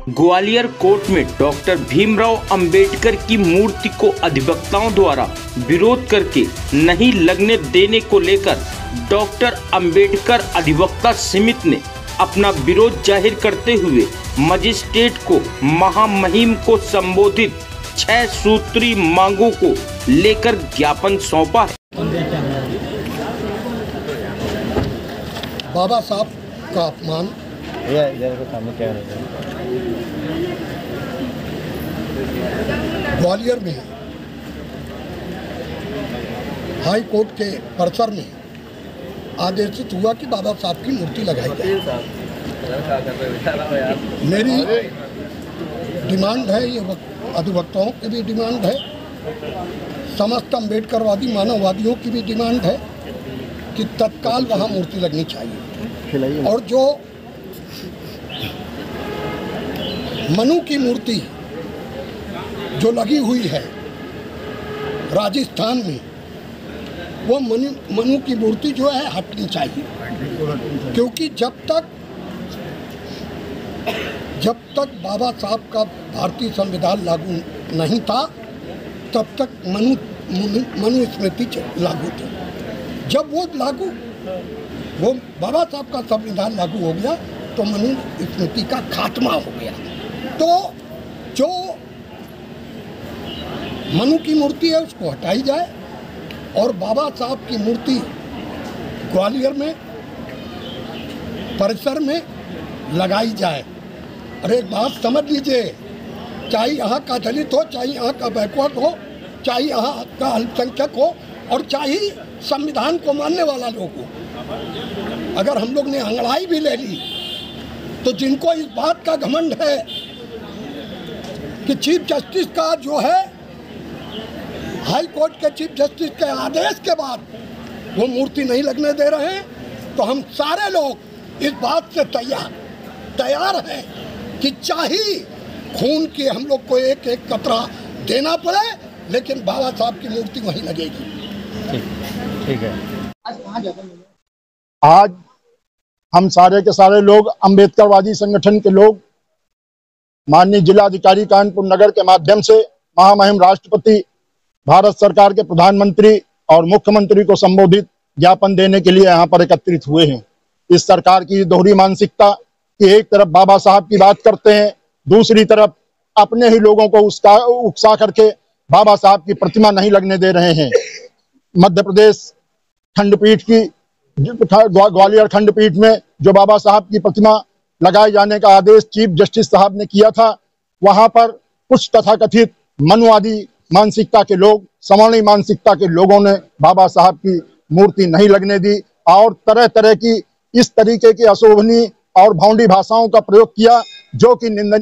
Gwalior court में doctor Bhimrao Ambedkar की मूर्ति को अधिवक्ताओं द्वारा विरोध करके नहीं लगने देने को लेकर डॉक्टर अंबेडकर अधिवक्ता समिति ने अपना विरोध जाहिर करते हुए मजिस्ट्रेट को महामहिम को संबोधित 6 सूत्री मांगों को लेकर ज्ञापन सौंपा है। बाबा साहब का अपमान ग्वालियर में हाई कोर्ट के परिसर में आदेशित हुआ कि बाबा साहब की मूर्ति लगाई जाए। मेरी डिमांड है, ये अधिवक्ताओं की भी डिमांड है, समस्त अम्बेडकरवादी मानववादियों की भी डिमांड है कि तत्काल वहाँ मूर्ति लगनी चाहिए। और जो मनु की मूर्ति जो लगी हुई है राजस्थान में, वो मनु की मूर्ति जो है हटनी चाहिए, क्योंकि जब तक बाबा साहब का भारतीय संविधान लागू नहीं था तब तक मनु स्मृति लागू थी। जब वो बाबा साहब का संविधान लागू हो गया तो मनु स्मृति का खात्मा हो गया। तो जो मनु की मूर्ति है उसको हटाई जाए और बाबा साहब की मूर्ति ग्वालियर में परिसर में लगाई जाए। अरे एक बात समझ लीजिए, चाहे यहाँ का दलित हो, चाहे यहाँ का बैकवर्ड हो, चाहे यहाँ का अल्पसंख्यक हो और चाहे संविधान को मानने वाला लोग हो, अगर हम लोग ने अंगड़ाई भी ले ली तो जिनको इस बात का घमंड है कि चीफ जस्टिस का जो है हाई कोर्ट के चीफ जस्टिस के आदेश के बाद वो मूर्ति नहीं लगने दे रहे हैं, तो हम सारे लोग इस बात से तैयार हैं कि चाहे खून की हम लोग को एक एक कतरा देना पड़े, लेकिन बाबा साहब की मूर्ति वहीं लगेगी। ठीक है। आज हम सारे के सारे लोग अम्बेडकरवादी संगठन के लोग माननीय जिलाधिकारी कानपुर नगर के माध्यम से महामहिम राष्ट्रपति भारत सरकार के प्रधानमंत्री और मुख्यमंत्री को संबोधित ज्ञापन देने के लिए यहाँ पर एकत्रित हुए हैं। इस सरकार की दोहरी मानसिकता कि एक तरफ बाबा साहब की बात करते हैं, दूसरी तरफ अपने ही लोगों को उकसा करके बाबा साहब की प्रतिमा नहीं लगने दे रहे हैं। मध्य प्रदेश खंडपीठ की ग्वालियर खंडपीठ में जो बाबा साहब की प्रतिमा लगाए जाने का आदेश चीफ जस्टिस साहब ने किया था, वहां पर कुछ तथाकथित मनुवादी मानसिकता के लोग, सवर्णी मानसिकता के लोगों ने बाबा साहब की मूर्ति नहीं लगने दी और तरह तरह की इस तरीके की अशोभनीय और भौंडी भाषाओं का प्रयोग किया जो कि निंदनीय